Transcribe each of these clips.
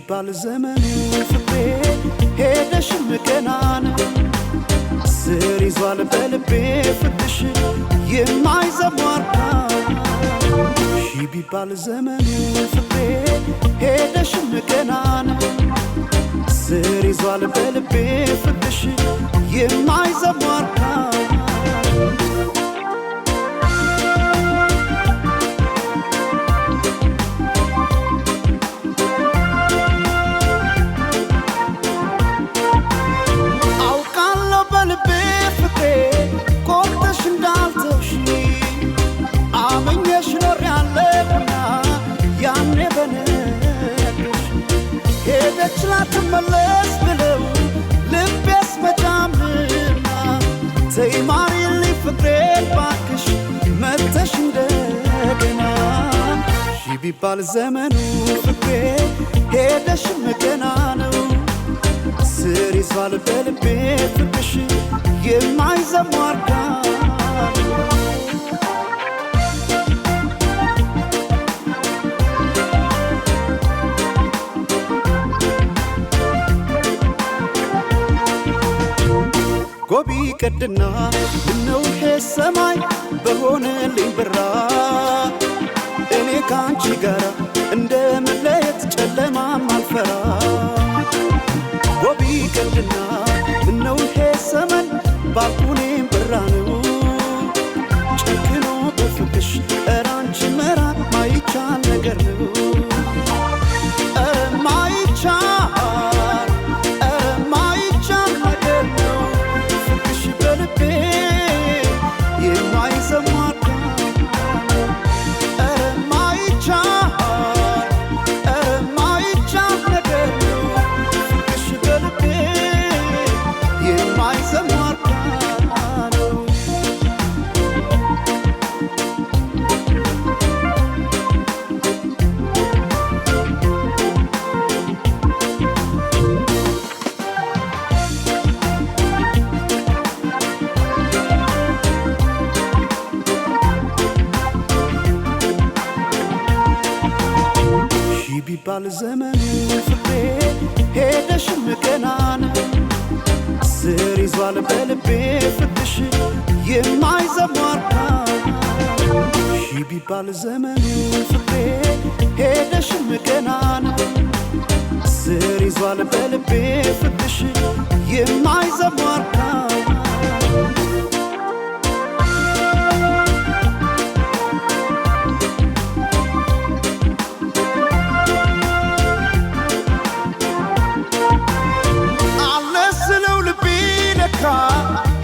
ቢባል ዘመኑ ፍቅሬ ሄደሽም ገና ነው ስር ይዟል በልቤ ፍቅርሽ የማይዘሟርካ ቢባል ዘመኑ ፍቅሬ ሄደሽም ገና ነው ስር ይዟል በልቤ ፍቅርሽ የማይዘሟርካ ላትመለስ ብለው ልቤስ መጃምና ተይማሪልኝ ፍቅሬን ባክሽ መተሽ እንደገና ቢባል ዘመኑ ፍቅሬ ሄደሽም ገና ነው ስር ይዟል በልቤ ፍቅርሽ የማይዘሟርካ ጎቢ ቀድና ነው ሰማይ በሆነልኝ ብራ እኔ ካንቺ ጋራ እንደመለየት ጨለማም አልፈራ ጎቢ ቀድና ነው ሰማይ ባልኩኔም ብራ ነው ጨክኖ በፍቅሽ እራንቺ መራቅ ማይቻል ነገር ነው ቢባል ዘመኑ ፍቅሬ ሄደሽም ገና ነው ስር ይዟል በልቤ ፍቅርሽ የማይዘሟርካ ቢባል ዘመኑ ፍቅሬ ሄደሽም ገና ነው ስር ይዟል በልቤ ፍቅርሽ የማይዘሟርካ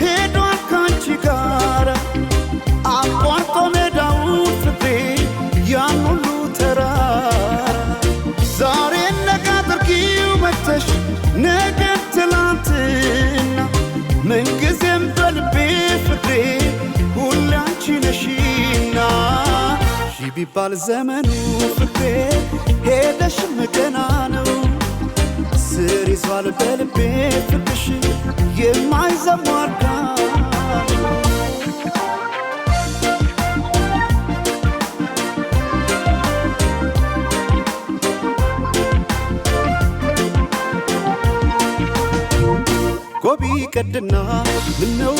ሄዷል ካንቺ ጋር አቋርጦ ሜዳውን ፍቅሬ ያን ሁሉ ተራራ ዛሬ ነገ አድርጊው መተሽ ነገ ትላንትና ምንጊዜም በልቤ ፍቅሬ ሁሌ አንቺ ነሽና ቢባል ዘመኑ ፍቅሬ ሄደሽም ገና ነው ስር ይዟል በልቤ ፍቅርሽ የማይዘሟርካ ጎቢ ቀድና ምነው